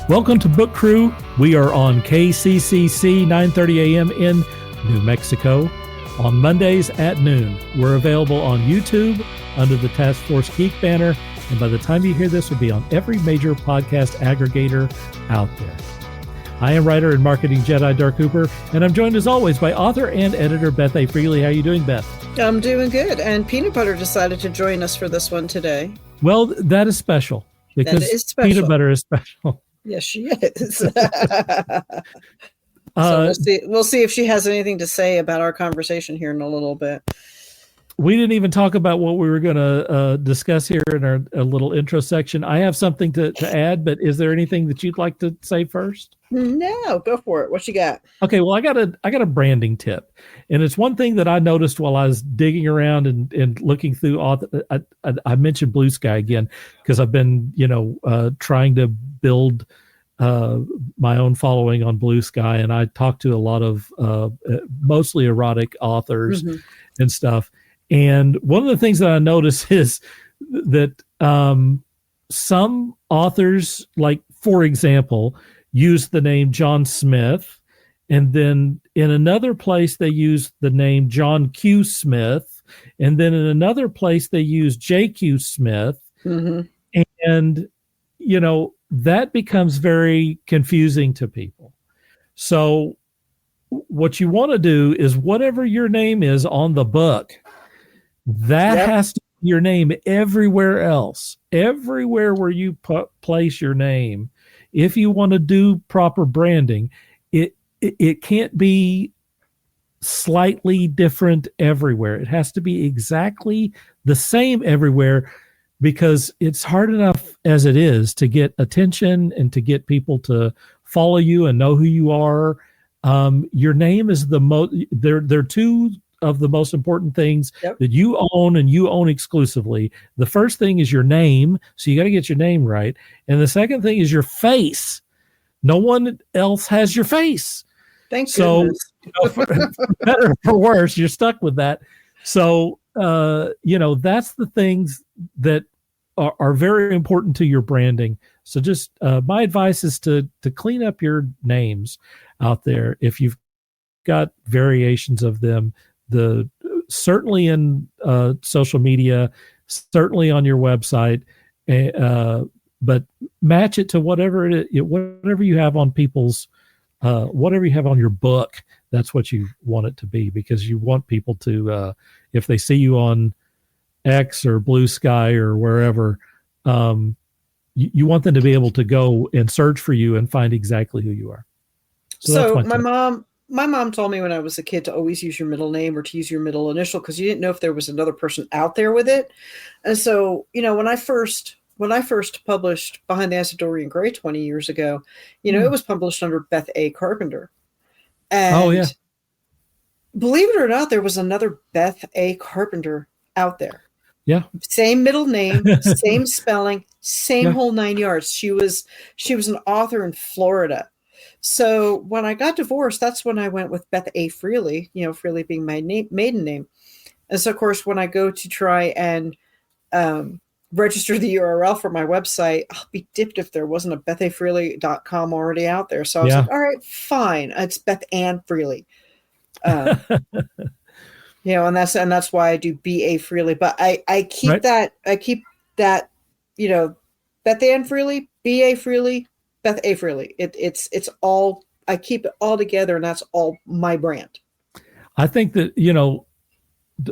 Welcome to Book Crew. We are on KCCC 9:30 a.m. in New Mexico on Mondays at noon. We're available on YouTube under the Task Force Geek banner, and by the time you hear this, we'll be on every major podcast aggregator out there. I am writer and marketing Jedi Dark Hooper, and I'm joined as always by author and editor Beth A. Freely. How are you doing, Beth? I'm doing good, and Peanut Butter decided to join us for this one today. Well, that is special because that is special. Peanut Butter is special. Yes, she is. So we'll see if she has anything to say about our conversation here in a little bit. We didn't even talk about what we were going to discuss here in our little intro section. I have something to add, but is there anything that you'd like to say first? No, go for it. What you got? Okay, well, I got a branding tip, and it's one thing that I noticed while I was digging around and looking through. I mentioned Blue Sky again because I've been trying to build my own following on Blue Sky, and I talk to a lot of mostly erotic authors and stuff. And one of the things that I notice is that some authors, like, for example, use the name John Smith, and then in another place they use the name John Q. Smith, and then in another place they use J.Q. Smith. And, that becomes very confusing to people. So what you want to do is whatever your name is on the book, that has to be your name everywhere else. Everywhere where you place your name, if you want to do proper branding, it can't be slightly different everywhere. It has to be exactly the same everywhere, because it's hard enough as it is to get attention and to get people to follow you and know who you are. Your name is the most, they're two of the most important things that you own, and you own exclusively. The first thing is your name, so you got to get your name right. And the second thing is your face. No one else has your face. Thank you. So, for better or for worse, you're stuck with that. So, that's the things that are very important to your branding. So just my advice is to clean up your names out there. If you've got variations of them, certainly in social media, certainly on your website, but match it to whatever you have on people's, whatever you have on your book. That's what you want it to be, because you want people to, if they see you on X or Blue Sky or wherever, you want them to be able to go and search for you and find exactly who you are. So my mom told me when I was a kid to always use your middle name or to use your middle initial, because you didn't know if there was another person out there with it. And so, when I first published Behind the Acidorian Gray 20 years ago, it was published under Beth A. Carpenter. And believe it or not, there was another Beth A. Carpenter out there. Yeah. Same middle name, same spelling, same whole 9 yards. She was an author in Florida. So when I got divorced, that's when I went with Beth A. Freely, Freely being my maiden name. And so, of course, when I go to try and register the URL for my website, I'll be dipped if there wasn't a BethAFreely.com already out there. So I was like, all right, fine. It's Beth Ann Freely. And that's why I do B.A. Freely. But I keep that, Beth Ann Freely, B.A. Freely, Beth A. Freely. It's all, I keep it all together, and that's all my brand. I think that,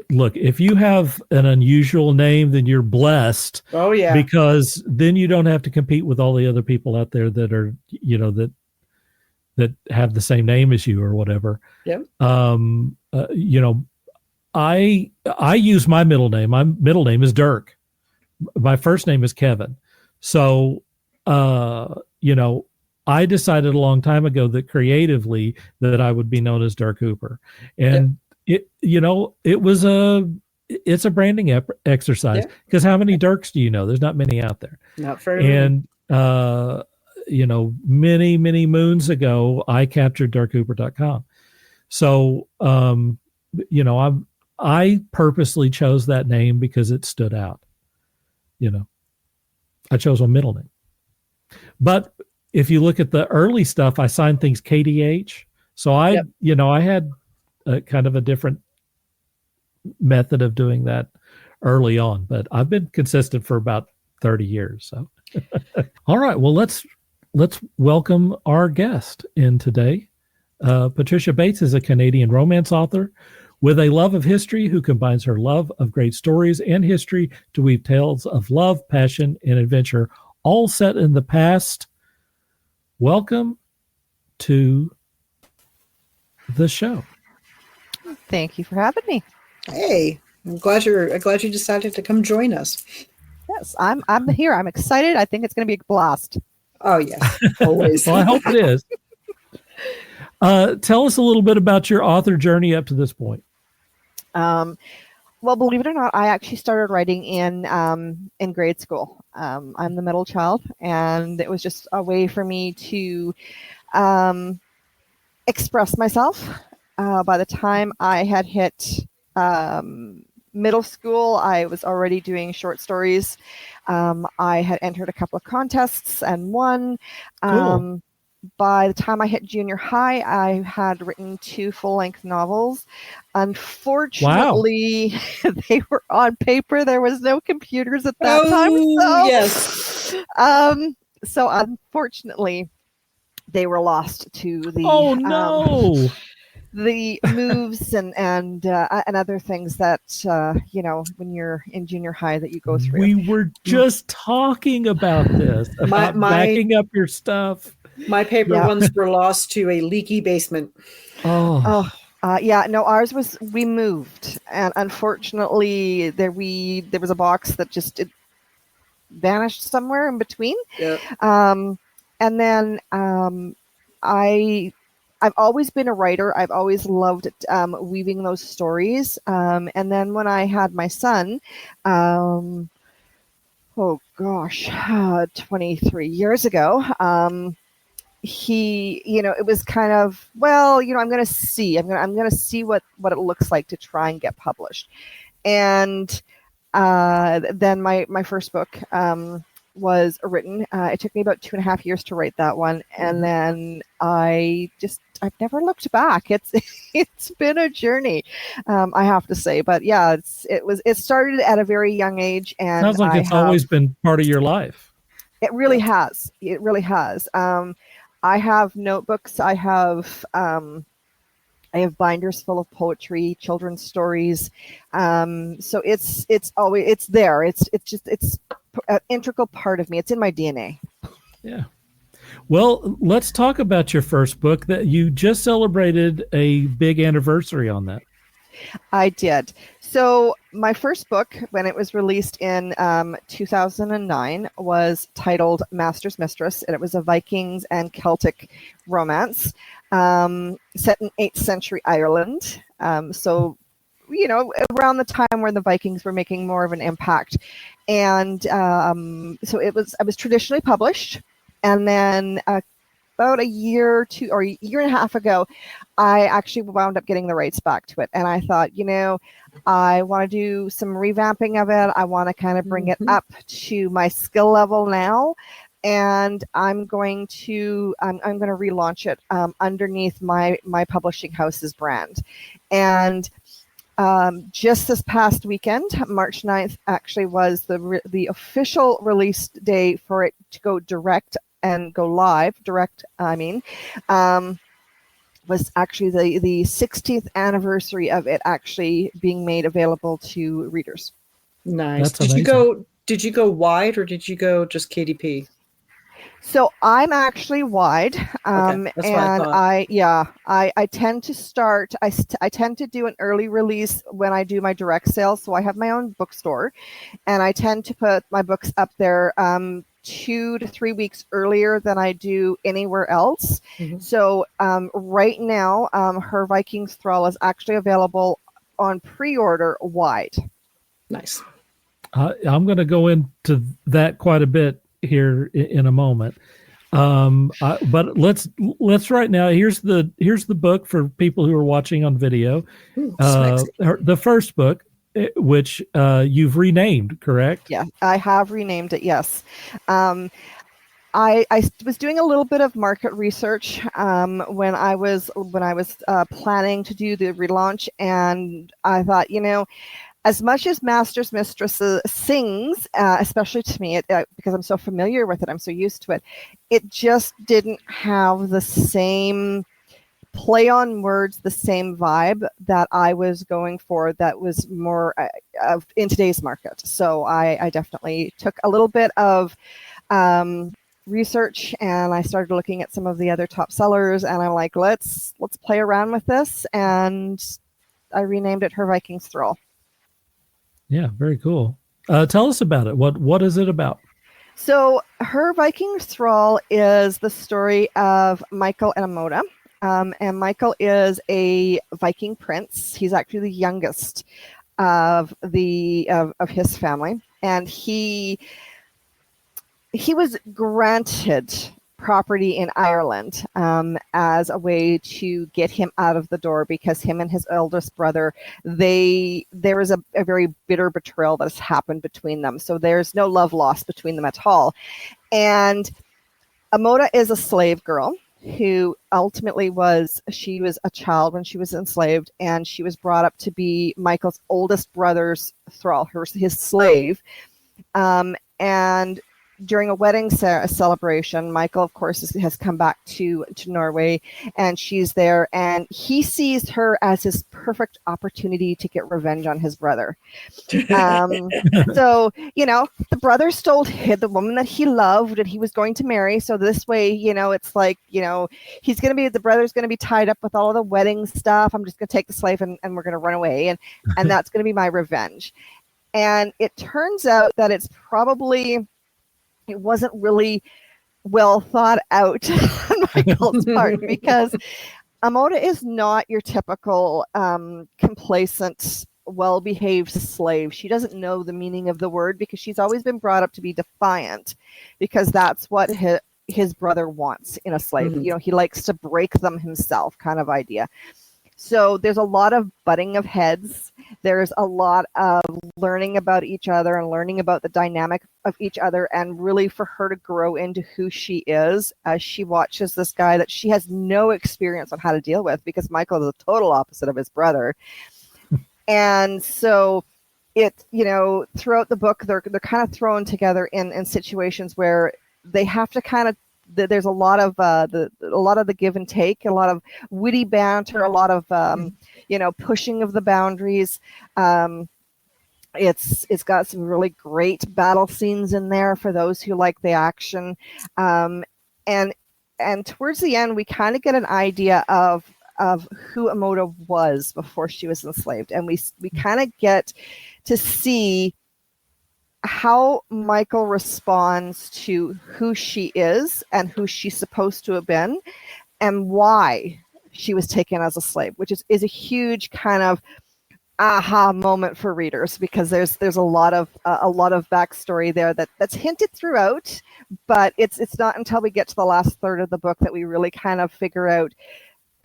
look, if you have an unusual name, then you're blessed. Oh yeah. Because then you don't have to compete with all the other people out there that are, that have the same name as you or whatever. Yep. I use my middle name. My middle name is Dirk. My first name is Kevin. So, I decided a long time ago that creatively that I would be known as Dark Hooper. And it's a branding exercise, because how many Dirks do you know? There's not many out there. Not very many. And, many, many moons ago, I captured darkhooper.com. So, I purposely chose that name because it stood out. I chose a middle name. But if you look at the early stuff, I signed things KDH. So I had a kind of a different method of doing that early on, but I've been consistent for about 30 years. So, all right, well, let's welcome our guest in today. Patricia Bates is a Canadian romance author with a love of history who combines her love of great stories and history to weave tales of love, passion, and adventure, all set in the past. Welcome to the show. Thank you for having me. Hey, I'm glad you decided to come join us. Yes, I'm here. I'm excited. I think it's going to be a blast. Oh yes, always. Well, I hope it is. Tell us a little bit about your author journey up to this point. Well, believe it or not, I actually started writing in grade school. I'm the middle child, and it was just a way for me to express myself. By the time I had hit middle school, I was already doing short stories. I had entered a couple of contests and won. Cool. By the time I hit junior high, I had written 2 full-length novels. Unfortunately, they were on paper. There was no computers at that time. So, yes. So unfortunately, they were lost to the the moves and other things that when you're in junior high that you go through. We were just talking about this, about backing up your stuff. My paper ones were lost to a leaky basement. No, ours was, we moved, and unfortunately there was a box that just vanished somewhere in between. Yeah. And then I've always been a writer. I've always loved weaving those stories. And then when I had my son, 23 years ago, he, it was kind of, I'm going to see what it looks like to try and get published. And then my first book was written. It took me about 2.5 years to write that one. And then I've never looked back. It's been a journey, I have to say. But yeah, it started at a very young age. And sounds like it's always been part of your life. It really has. It really has. I have notebooks. I have binders full of poetry, children's stories. So it's always there. It's an integral part of me. It's in my DNA. Yeah. Well, let's talk about your first book. That you just celebrated a big anniversary on that. I did. So my first book, when it was released in 2009, was titled Master's Mistress, and it was a Vikings and Celtic romance set in 8th century Ireland. So, around the time where the Vikings were making more of an impact. And so I was traditionally published. And then about a year or two, or a year and a half ago, I actually wound up getting the rights back to it. And I thought, I want to do some revamping of it. I want to kind of bring it up to my skill level now. And I'm going to relaunch it underneath my publishing house's brand. And just this past weekend, March 9th, actually was the official release day for it to go direct and go live. Was actually the 16th anniversary of it actually being made available to readers. Nice. That's amazing. Did you go wide, or did you go just KDP? So I'm actually wide, Okay, that's what and I I tend to start. I tend to do an early release when I do my direct sales. So I have my own bookstore, and I tend to put my books up there 2 to 3 weeks earlier than I do anywhere else. Mm-hmm. So right now, her Vikings Thrall is actually available on pre-order wide. Nice. I'm going to go into that quite a bit here in a moment. But let's right now. Here's the book for people who are watching on video. The first book, which you've renamed, correct? Yeah, I have renamed it. Yes. I was doing a little bit of market research when I was planning to do the relaunch, and I thought, as much as Masters Mistresses sings, especially to me, because I'm so familiar with it, I'm so used to it, it just didn't have the same play on words, the same vibe that I was going for, that was more in today's market. So I definitely took a little bit of research, and I started looking at some of the other top sellers, and I'm like, let's play around with this, and I renamed it Her Viking's Thrall. Yeah, very cool. Tell us about it. What is it about? So Her Viking's Thrall is the story of Michael and Amoda. And Michael is a Viking prince. He's actually the youngest of his family, and he was granted property in Ireland as a way to get him out of the door, because him and his eldest brother, there is a very bitter betrayal that has happened between them. So there's no love lost between them at all. And Amoda is a slave girl who ultimately was a child when she was enslaved, and she was brought up to be Michael's oldest brother's thrall, his slave. And during a wedding celebration, Michael, of course, has come back to Norway, and she's there, and he sees her as his perfect opportunity to get revenge on his brother. So, the brother stole the woman that he loved and he was going to marry. So this way, it's like, the brother's going to be tied up with all of the wedding stuff. I'm just going to take the slave and we're going to run away. And that's going to be my revenge. And it turns out that it wasn't really well thought out on Michael's part, because Amoda is not your typical complacent, well-behaved slave. She doesn't know the meaning of the word, because she's always been brought up to be defiant, because that's what his brother wants in a slave. Mm-hmm. He likes to break them himself, kind of idea. So there's a lot of butting of heads. There's a lot of learning about each other and learning about the dynamic of each other, and really for her to grow into who she is as she watches this guy that she has no experience on how to deal with, because Michael is the total opposite of his brother. And so throughout the book, they're kind of thrown together in situations where they have to kind of, there's a lot of the give and take, a lot of witty banter, a lot of pushing of the boundaries. It's got some really great battle scenes in there for those who like the action, and towards the end we kind of get an idea of who Amoda was before she was enslaved, and we kind of get to see how Michael responds to who she is and who she's supposed to have been, and why she was taken as a slave, which is a huge kind of aha moment for readers, because there's a lot of backstory there that's hinted throughout, but it's not until we get to the last third of the book that we really kind of figure out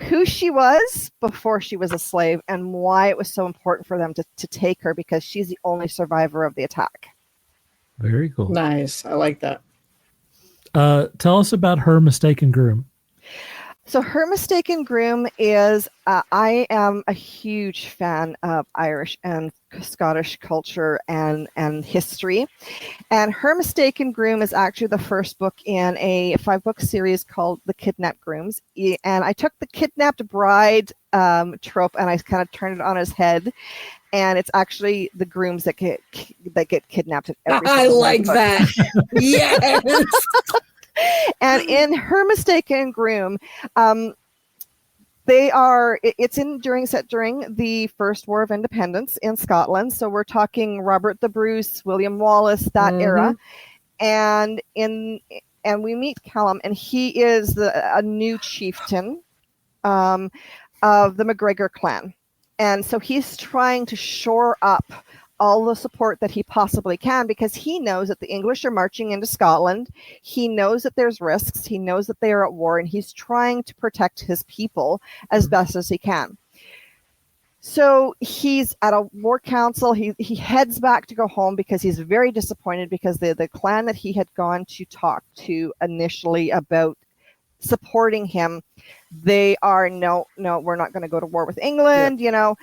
who she was before she was a slave, and why it was so important for them to take her, because she's the only survivor of the attack. Very cool. Nice. I like that. Tell us about Her Mistaken Groom. So Her Mistaken Groom is, I am a huge fan of Irish and Scottish culture and history. And Her Mistaken Groom is actually the first book in a 5-book series called The Kidnapped Grooms. And I took the kidnapped bride trope and I kind of turned it on its head. And it's actually the grooms that get kidnapped. I like that. Yes. And in Her Mistaken Groom, it's set during the First War of Independence in Scotland. So we're talking Robert the Bruce, William Wallace, that era. And we meet Callum, and he is a new chieftain of the MacGregor clan. And so he's trying to shore up all the support that he possibly can, because he knows that the English are marching into Scotland. He knows that there's risks. He knows that they are at war, and he's trying to protect his people as best as he can. So he's at a war council. He heads back to go home because he's very disappointed because the clan that he had gone to talk to initially about supporting him, they are no, we're not going to go to war with England, you know.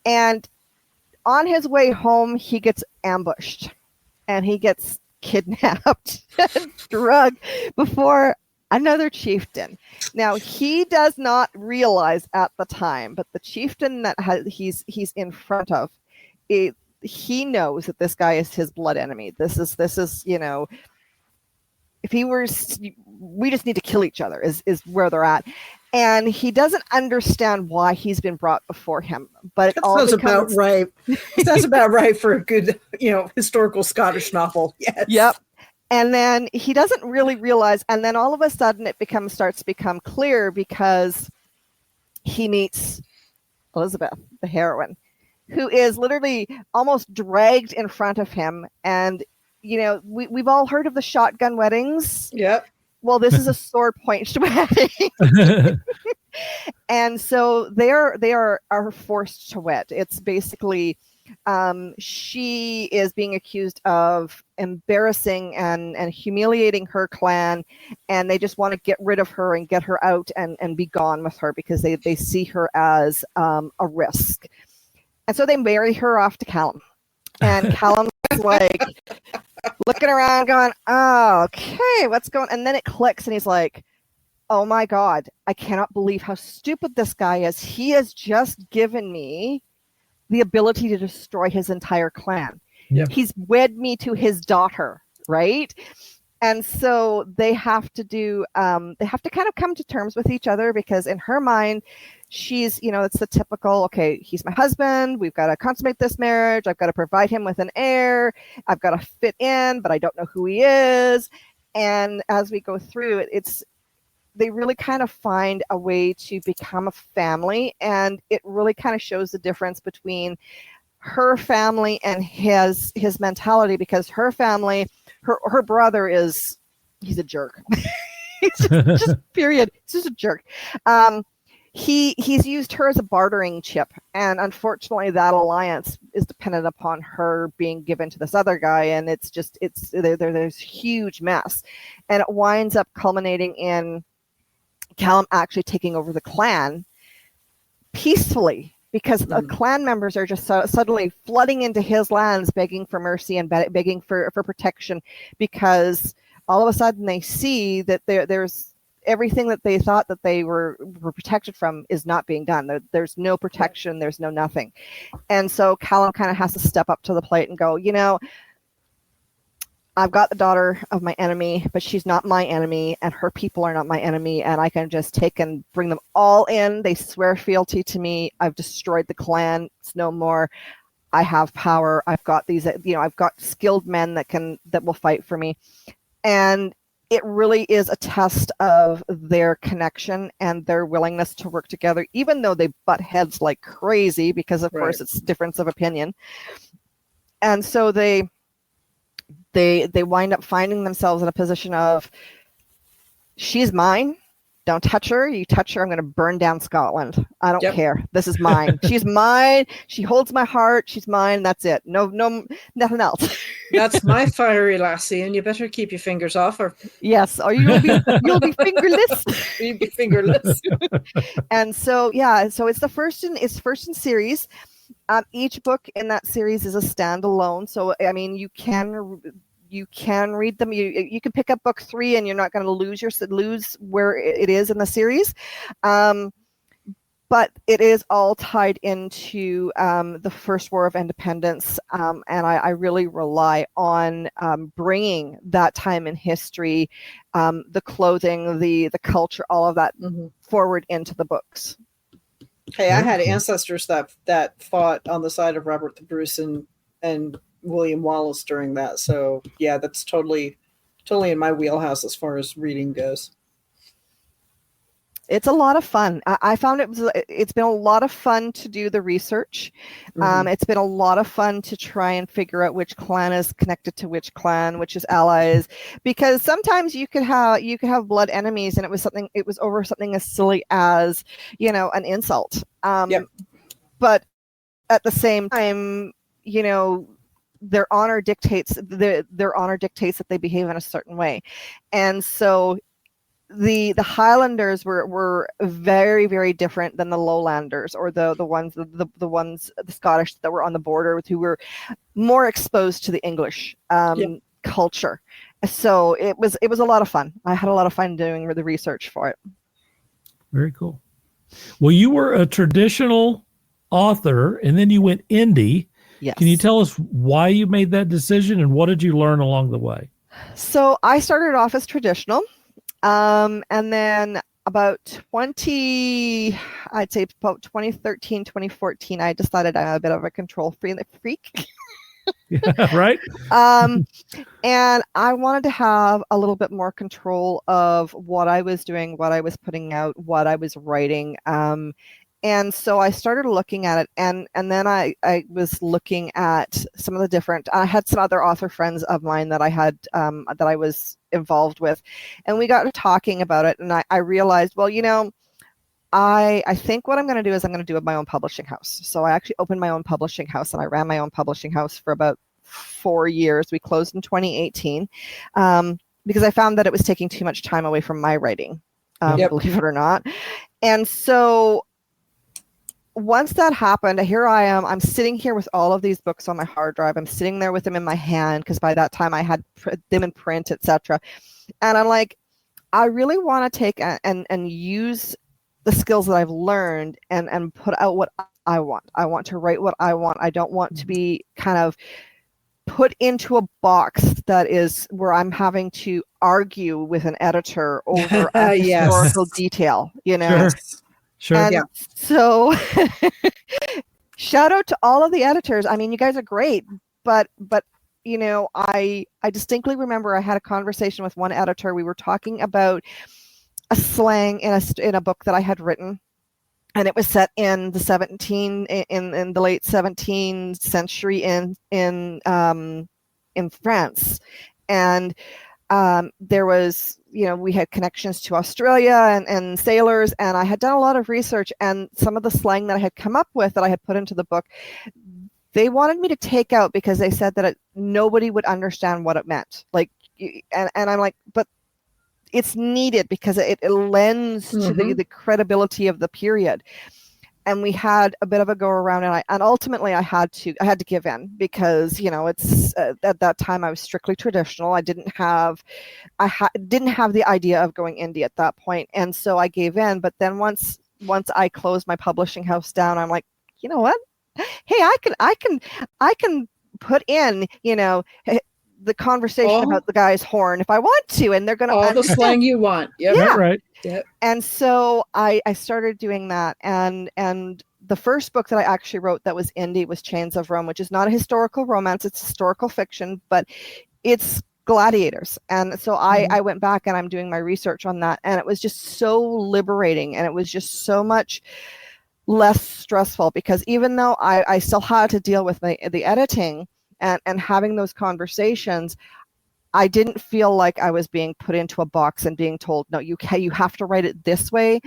And on his way home, he gets ambushed and he gets kidnapped and drugged before another chieftain. Now, he does not realize at the time, but the chieftain that he's in front of, he knows that this guy is his blood enemy. This is, you know, if he were, we just need to kill each other is where they're at. And he doesn't understand why he's been brought before him. But it all sounds about right. Sounds about right for a good, you know, historical Scottish novel. Yes. Yep. And then he doesn't really realize, and then all of a sudden it starts to become clear because he meets Elizabeth, the heroine, who is literally almost dragged in front of him. And, you know, we've all heard of the shotgun weddings. Yep. Well, this is a sword point wedding. And so they are forced to wed. It's basically she is being accused of embarrassing and humiliating her clan, and they just want to get rid of her and get her out and be gone with her because they see her as a risk. And so they marry her off to Callum. And Callum's like looking around going, oh, okay, what's going on? And then it clicks and he's like, oh my God, I cannot believe how stupid this guy is. He has just given me the ability to destroy his entire clan. Yep. He's wed me to his daughter, right? And so they have to kind of come to terms with each other because in her mind, she's, you know, it's the typical, okay, he's my husband. We've got to consummate this marriage. I've got to provide him with an heir. I've got to fit in, but I don't know who he is. And as we go through it, they really kind of find a way to become a family, and it really kind of shows the difference between her family and his mentality, because her family, her brother he's a jerk. He's just period. He's just a jerk. He's used her as a bartering chip, and unfortunately that alliance is dependent upon her being given to this other guy, and there's huge mess, and it winds up culminating in Callum actually taking over the clan peacefully, because the clan members are just suddenly flooding into his lands begging for mercy and begging for protection, because all of a sudden they see that there's everything that they thought that they were protected from is not being done. There's no protection, there's no nothing. And so Callum kind of has to step up to the plate and go, you know, I've got the daughter of my enemy, but she's not my enemy, and her people are not my enemy, and I can just take and bring them all in. They swear fealty to me. I've destroyed the clan. It's no more. I have power. I've got these, you know, I've got skilled men that will fight for me. And it really is a test of their connection and their willingness to work together, even though they butt heads like crazy, because of course it's difference of opinion. And so they wind up finding themselves in a position of, she's mine. Don't touch her. You touch her, I'm going to burn down Scotland. I don't care. This is mine. She's mine. She holds my heart. She's mine. That's it. No, nothing else. That's my fiery lassie, and you better keep your fingers off her. Yes, or you'll be fingerless. You'll be fingerless. And so, yeah, so it's first in series. Each book in that series is a standalone. So, I mean, you can read them. You can pick up book 3 and you're not going to lose where it is in the series. But it is all tied into the First War of Independence. And I really rely on bringing that time in history, the clothing, the culture, all of that forward into the books. Hey, I had ancestors that fought on the side of Robert the Bruce and William Wallace during that. So yeah, that's totally in my wheelhouse as far as reading goes. It's a lot of fun. I found it's been a lot of fun to do the research. It's been a lot of fun to try and figure out which clan is connected to which clan, which is allies, because sometimes you could have blood enemies, and it was over something as silly as, you know, an insult. But at the same time, their honor dictates that they behave in a certain way. And so the Highlanders were very, very different than the Lowlanders, or the Scottish that were on the border, who were more exposed to the English culture. So it was a lot of fun. I had a lot of fun doing the research for it. Very cool. Well, you were a traditional author, and then you went indie. Yes. Can you tell us why you made that decision, and what did you learn along the way? So I started off as traditional, and then about 2013, 2014, I decided I'm a bit of a control freak. Yeah, right. And I wanted to have a little bit more control of what I was doing, what I was putting out, what I was writing. And so I started looking at it, and then I was looking at some of the different. I had some other author friends of mine that I had that I was involved with, and we got to talking about it, and I realized, well, I think what I'm going to do is I'm going to do my own publishing house. So I actually opened my own publishing house, and I ran my own publishing house for about 4 years. We closed in 2018 because I found that it was taking too much time away from my writing, believe it or not. And so once that happened, here I am. I'm sitting here with all of these books on my hard drive. I'm sitting there with them in my hand because by that time I had them in print, etc. And I'm like, I really want to take and use the skills that I've learned and put out what I want. I want to write what I want. I don't want to be kind of put into a box that is where I'm having to argue with an editor over a historical detail, Sure. And so shout out to all of the editors. I mean, you guys are great, but I distinctly remember I had a conversation with one editor. We were talking about a slang in a book that I had written, and it was set in the in the late 17th century in France, and there was we had connections to Australia and sailors, and I had done a lot of research, and some of the slang that I had come up with that I had put into the book, they wanted me to take out because they said that nobody would understand what it meant. And I'm like, but it's needed because it lends to the credibility of the period. And we had a bit of a go around, and ultimately I had to give in because it's at that time I was strictly traditional. I didn't have the idea of going indie at that point, and so I gave in. But then once I closed my publishing house down, I'm like, you know what? Hey, I can put in the conversation about the guy's horn if I want to, and they're going to all the slang you want. Yep. Yeah, right. Yep. And so I started doing that, and the first book that I actually wrote that was indie was Chains of Rome, which is not a historical romance; it's historical fiction, but it's gladiators. And so I went back and I'm doing my research on that, and it was just so liberating, and it was just so much less stressful because even though I still had to deal with the editing and having those conversations, I didn't feel like I was being put into a box and being told, no, you have to write it this way,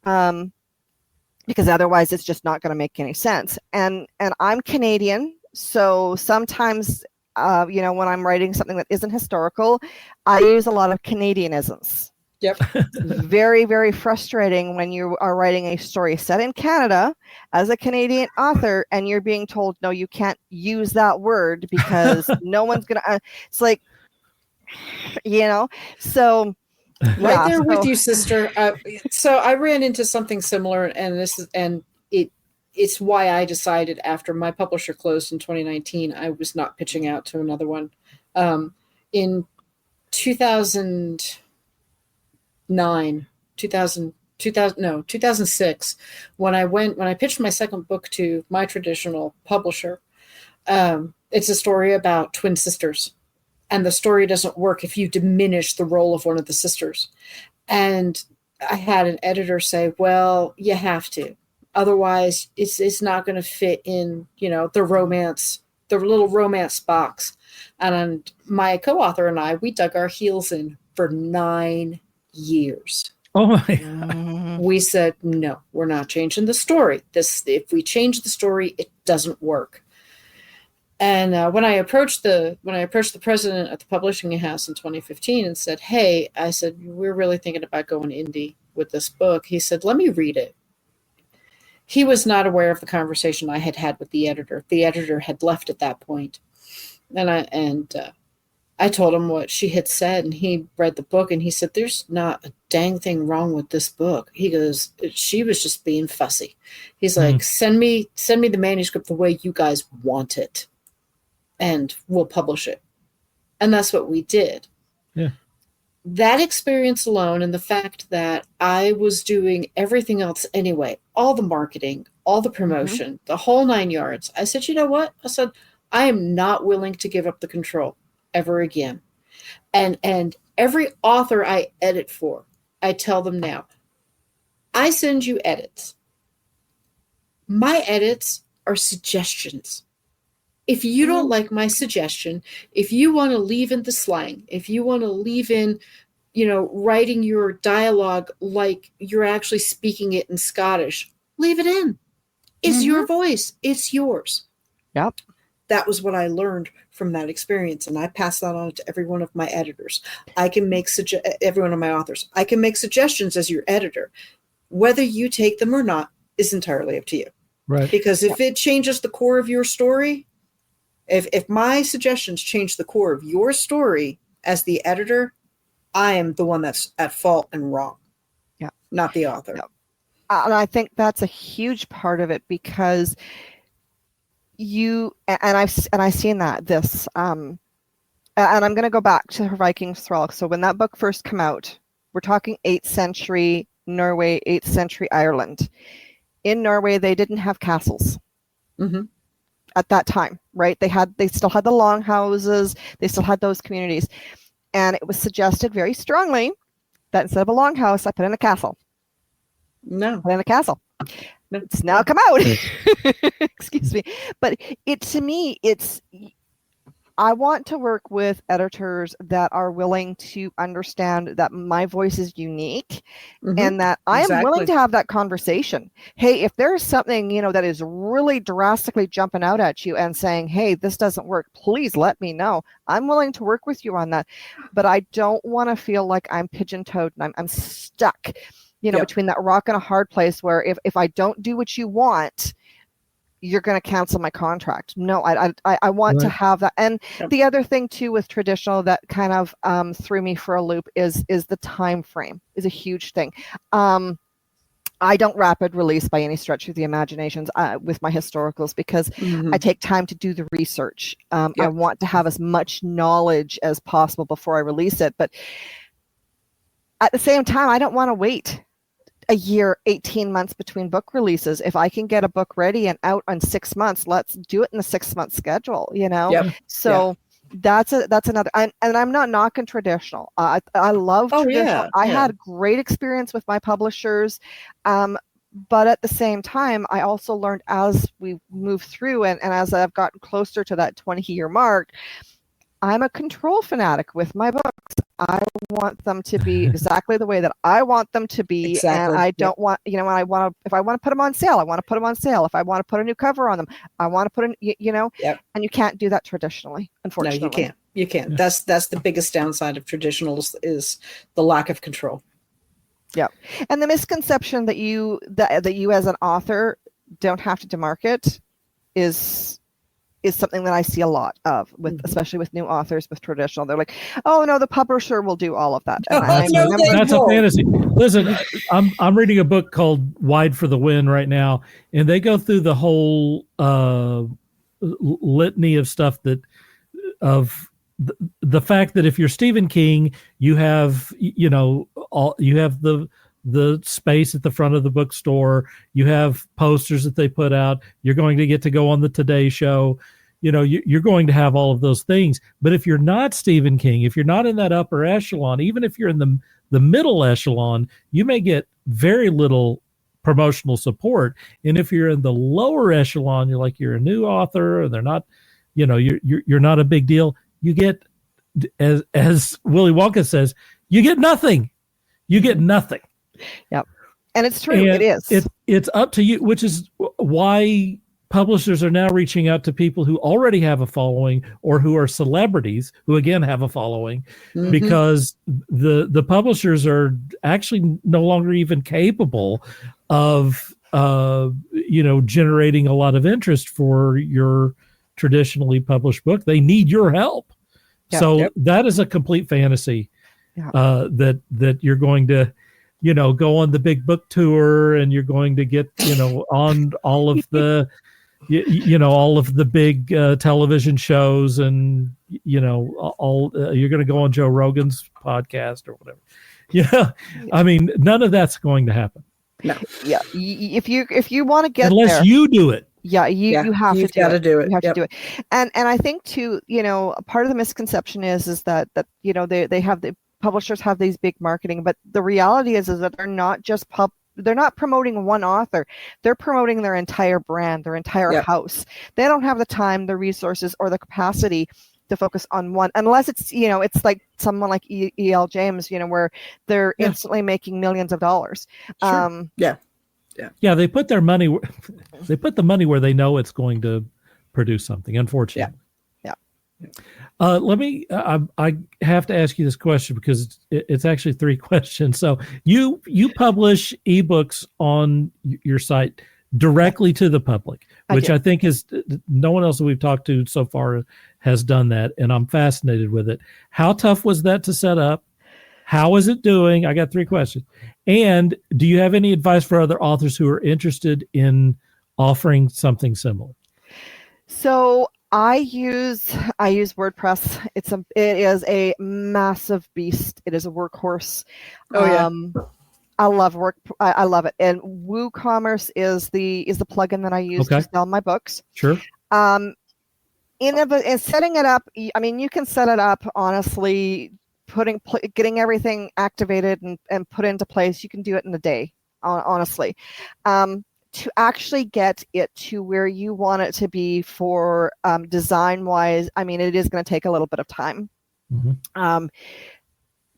because otherwise it's just not going to make any sense. And I'm Canadian, so sometimes, when I'm writing something that isn't historical, I use a lot of Canadianisms. Yep. Very, very frustrating when you are writing a story set in Canada as a Canadian author and you're being told, no, you can't use that word because no one's going to, it's like, so. Right there with you, sister. So I ran into something similar, and it's why I decided after my publisher closed in 2019, I was not pitching out to another one. In 2006, when I pitched my second book to my traditional publisher, it's a story about twin sisters. And the story doesn't work if you diminish the role of one of the sisters. And I had an editor say, well, you have to. Otherwise, it's not going to fit in, the little romance box. And my co-author and I, we dug our heels in for 9 years. Oh my God. We said, no, we're not changing the story. If we change the story, it doesn't work. And when I approached the president at the publishing house in 2015 and said, hey, I said, we're really thinking about going indie with this book. He said, let me read it. He was not aware of the conversation I had had with the editor. The editor had left at that point. And I told him what she had said, and he read the book, and he said, there's not a dang thing wrong with this book. He goes, she was just being fussy. He's like, send me the manuscript the way you guys want it, and we'll publish it. And that's what we did. Yeah. That experience alone, and the fact that I was doing everything else anyway, all the marketing, all the promotion, the whole 9 yards. I said, you know what? I said, I am not willing to give up the control ever again. And every author I edit for, I tell them now, I send you edits. My edits are suggestions. If you don't like my suggestion, if you want to leave in the slang, if you want to leave in, writing your dialogue like you're actually speaking it in Scottish, leave it in. It's your voice. It's yours. Yep. That was what I learned from that experience, and I pass that on to every one of my editors. I can make every one of my authors. I can make suggestions as your editor. Whether you take them or not is entirely up to you. Right. Because if it changes the core of your story, if my suggestions change the core of your story as the editor, I am the one that's at fault and wrong. Yeah. Not the author. Yeah. And I think that's a huge part of it, because I've seen that and I'm going to go back to her Vikings Thrall. So when that book first came out, we're talking 8th century Norway, 8th century Ireland. In Norway, they didn't have castles at that time, right? They still had the longhouses. They still had those communities. And it was suggested very strongly that instead of a longhouse, I put in a castle. No. Put in a castle. It's now come out. Excuse me. But to me, I want to work with editors that are willing to understand that my voice is unique and that I am willing to have that conversation. Hey, if there's something, that is really drastically jumping out at you and saying, hey, this doesn't work, please let me know. I'm willing to work with you on that. But I don't want to feel like I'm pigeon-toed and I'm stuck, between that rock and a hard place where if I don't do what you want, you're going to cancel my contract. No, I want to have that. And the other thing too with traditional that kind of threw me for a loop is the time frame is a huge thing. I don't rapid release by any stretch of the imaginations with my historicals, because I take time to do the research. I want to have as much knowledge as possible before I release it. But at the same time, I don't want to wait a year, 18 months between book releases. If I can get a book ready and out in 6 months, let's do it in a 6-month schedule, So that's another, and I'm not knocking traditional. I love traditional. I had great experience with my publishers. But at the same time, I also learned as we move through and as I've gotten closer to that 20-year mark, I'm a control fanatic with my books. I want them to be exactly the way that I want them to be. And I don't want, if I want to put them on sale, I want to put them on sale. If I want to put a new cover on them, I want to put and you can't do that traditionally, unfortunately. No, you can't. Yeah. That's the biggest downside of traditionals is the lack of control. Yeah. And the misconception that you as an author don't have to demarket is something that I see a lot of, especially with new authors with traditional. They're like, "Oh no, the publisher will do all of that." That's a fantasy. Listen, I'm reading a book called Wide for the Wind right now, and they go through the whole litany of stuff the fact that if you're Stephen King, you have the space at the front of the bookstore, you have posters that they put out, you're going to get to go on the Today Show, you're going to have all of those things. But if you're not Stephen King, if you're not in that upper echelon, even if you're in the middle echelon, you may get very little promotional support. And if you're in the lower echelon, you're a new author, or they're not, you're not a big deal, you get, as Willy Wonka says, you get nothing. You get nothing. Yep. And it's true. And it is. It's up to you, which is why publishers are now reaching out to people who already have a following or who are celebrities who again have a following, because the publishers are actually no longer even capable of generating a lot of interest for your traditionally published book. They need your help. That is a complete fantasy. That you're going to go on the big book tour, and you're going to get on all of the all of the big television shows, and all you're going to go on Joe Rogan's podcast or whatever. I mean, none of that's going to happen. No. Yeah. If you want to get unless there, you do it. Yeah, you have to do it. Do it. You have to do it. And I think too, part of the misconception is that they have the publishers have these big marketing, but the reality is that they're not just they're not promoting one author. They're promoting their entire brand, their entire house. They don't have the time, the resources, or the capacity to focus on one, unless it's it's like someone like E.L. James, where they're instantly making millions of dollars. Sure. They put their money. They put the money where they know it's going to produce something. Unfortunately. Let me. I have to ask you this question because it's actually 3 questions. So you publish ebooks on your site directly to the public, which I think is no one else that we've talked to so far has done that, and I'm fascinated with it. How tough was that to set up? How is it doing? I got 3 questions. And do you have any advice for other authors who are interested in offering something similar? So I use WordPress. It is a massive beast. It is a workhorse. I love I love it. And WooCommerce is the plugin that I use to sell my books. Sure. In setting it up, I mean, you can set it up honestly. Getting everything activated and put into place, you can do it in a day, honestly. To actually get it to where you want it to be for design-wise, I mean, it is going to take a little bit of time.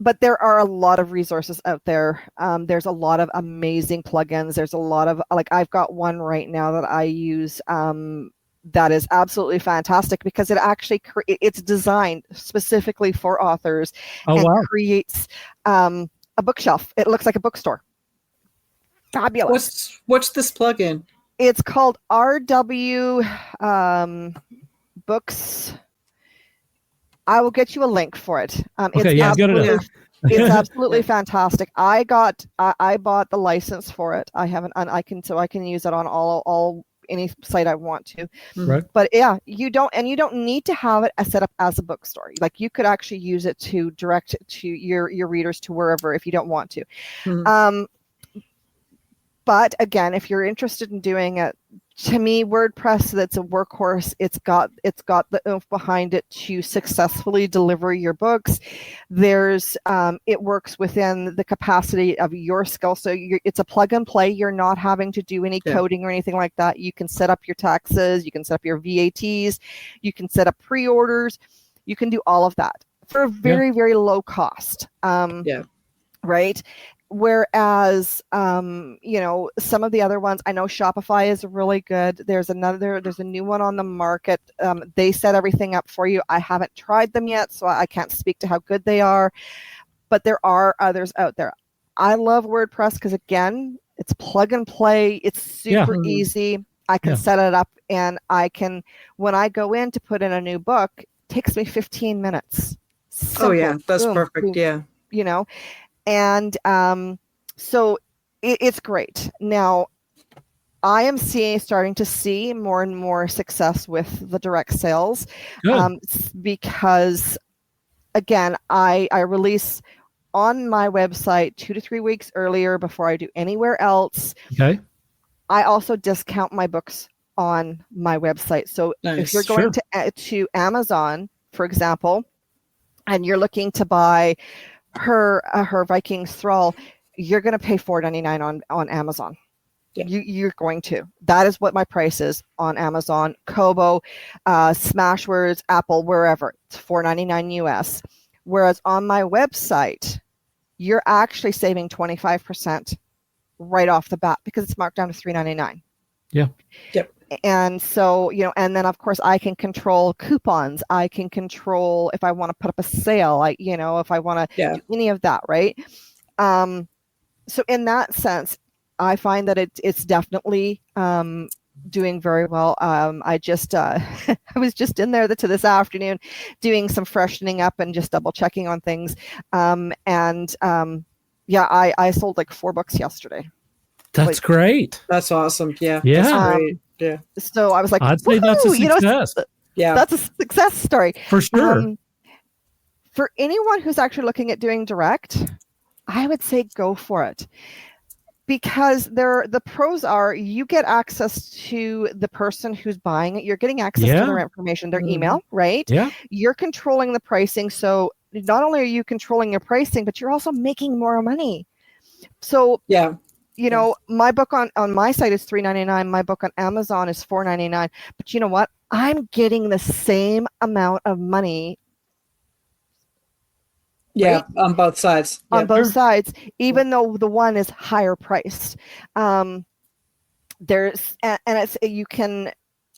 But there are a lot of resources out there. There's a lot of amazing plugins. There's a lot of, I've got one right now that I use that is absolutely fantastic because it actually it's designed specifically for authors creates a bookshelf. It looks like a bookstore. Fabulous. What's this plugin? It's called RW Books. I will get you a link for it. It's absolutely fantastic. I bought the license for it. I can use it on all any site I want to. Right. But you don't need to have it set up as a bookstore. Like you could actually use it to direct to your readers to wherever if you don't want to. But again, if you're interested in doing it, to me, WordPress, that's a workhorse. It's got the oomph behind it to successfully deliver your books. It works within the capacity of your skill. So it's a plug and play. You're not having to do any coding or anything like that. You can set up your taxes. You can set up your VATs. You can set up pre-orders. You can do all of that for a very, very low cost. Right. Whereas, some of the other ones, I know Shopify is really good. There's a new one on the market. They set everything up for you. I haven't tried them yet, so I can't speak to how good they are, but there are others out there. I love WordPress because again, it's plug and play. It's super easy. I can set it up and when I go in to put in a new book, it takes me 15 minutes. Simple. That's perfect. Boom, And so it's great. Now, I am starting to see more and more success with the direct sales because, again, I release on my website 2 to 3 weeks earlier before I do anywhere else. Okay. I also discount my books on my website. So if you're going to Amazon, for example, and you're looking to buy her Vikings Thrall, you're going to pay $4.99 on Amazon. You're going to. That is what my price is on Amazon, Kobo, Smashwords, Apple, wherever. It's $4.99 US. Whereas on my website, you're actually saving 25%. right off the bat because it's marked down to $3.99. Yeah. Yep. And so, and then of course I can control coupons. I can control if I want to put up a sale, if I want to do any of that, right? So in that sense, I find that it's definitely doing very well. I was just in there to this afternoon doing some freshening up and just double checking on things. I sold like 4 books yesterday. That's great. That's awesome. Yeah. Yeah. That's great. Yeah. So I was like, I'd say that's a success. That's a success story. For sure. For anyone who's actually looking at doing direct, I would say go for it. Because the pros are you get access to the person who's buying it. You're getting access to their information, their email, right? Yeah. You're controlling the pricing. So not only are you controlling your pricing, but you're also making more money. So my book on my site is $3.99. My book on Amazon is $4.99. But you know what? I'm getting the same amount of money. Yeah, right? On both sides. On both sides, even though the one is higher priced.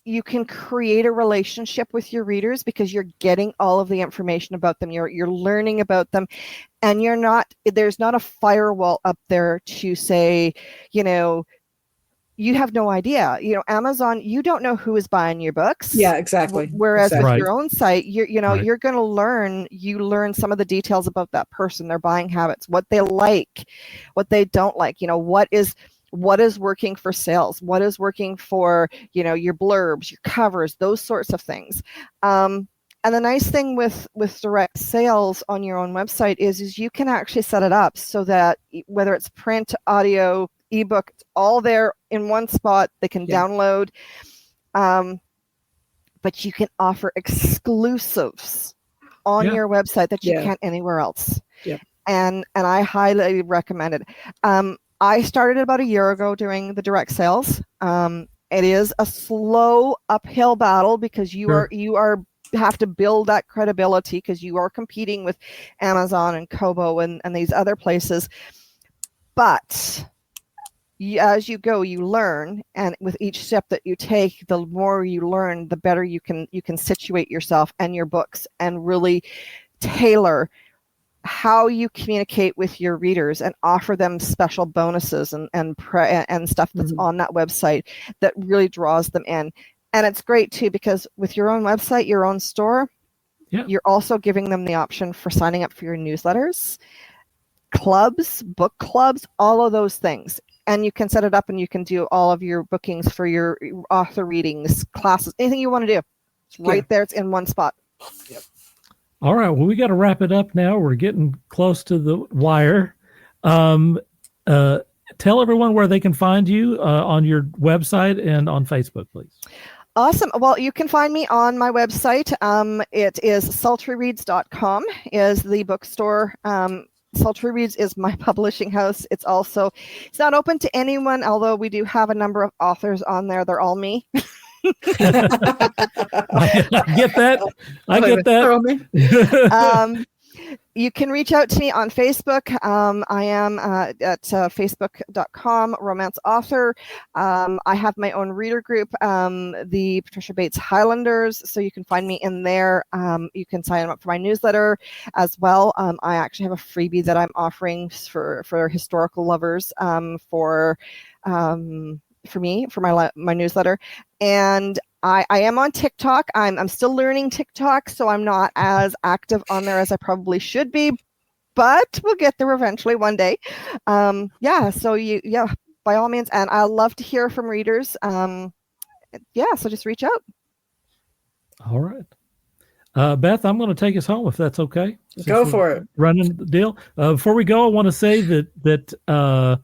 You can create a relationship with your readers because you're getting all of the information about them. You're learning about them, and there's not a firewall up there to say, you have no idea. Amazon, you don't know who is buying your books. Yeah, exactly. Whereas with your own site, you're going to learn some of the details about that person, their buying habits, what they like, what they don't like. What is working for sales, what is working for your blurbs, your covers, those sorts of things. And the nice thing with direct sales on your own website is you can actually set it up so that whether it's print, audio, ebook, it's all there in one spot. They can download, but you can offer exclusives on your website that you can't anywhere else. Yeah. And I highly recommend it. I started about a year ago doing the direct sales. It is a slow uphill battle because you have to build that credibility because you are competing with Amazon and Kobo and these other places. But as you go, you learn, and with each step that you take, the more you learn, the better you can situate yourself and your books and really tailor how you communicate with your readers and offer them special bonuses and stuff that's on that website that really draws them in. And it's great too because with your own website, your own store, you're also giving them the option for signing up for your newsletters, clubs, book clubs, all of those things. And you can set it up and you can do all of your bookings for your author readings, classes, anything you want to do. It's right there. It's in one spot. Yep. All right. Well, we got to wrap it up now. We're getting close to the wire. Tell everyone where they can find you on your website and on Facebook, please. Awesome. Well, you can find me on my website. It is sultryreads.com is the bookstore. Sultry Reads is my publishing house. It's not open to anyone, although we do have a number of authors on there. They're all me. I get that. You can reach out to me on Facebook. I am at facebook.com, romance author. I have my own reader group, the Patricia Bates Highlanders, so you can find me in there. You can sign up for my newsletter as well. I actually have a freebie that I'm offering for historical lovers for my newsletter. And I am on TikTok. I'm still learning TikTok, so I'm not as active on there as I probably should be, but we'll get there eventually one day. So by all means, and I love to hear from readers. So just reach out. All right. Beth, I'm going to take us home if that's okay. Go for it. Running the deal. Before we go, I want to say that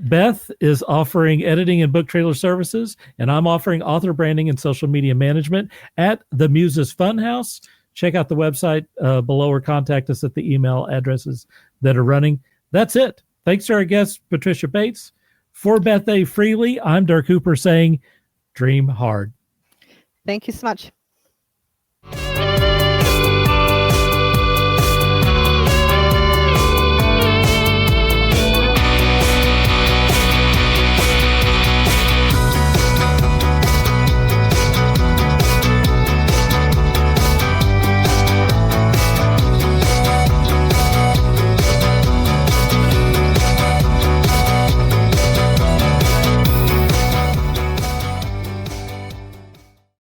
Beth is offering editing and book trailer services, and I'm offering author branding and social media management at the Muses Funhouse. Check out the website below or contact us at the email addresses that are running. That's it. Thanks to our guest, Patricia Bates. For Beth A. Freely, I'm Dirk Hooper saying, dream hard. Thank you so much.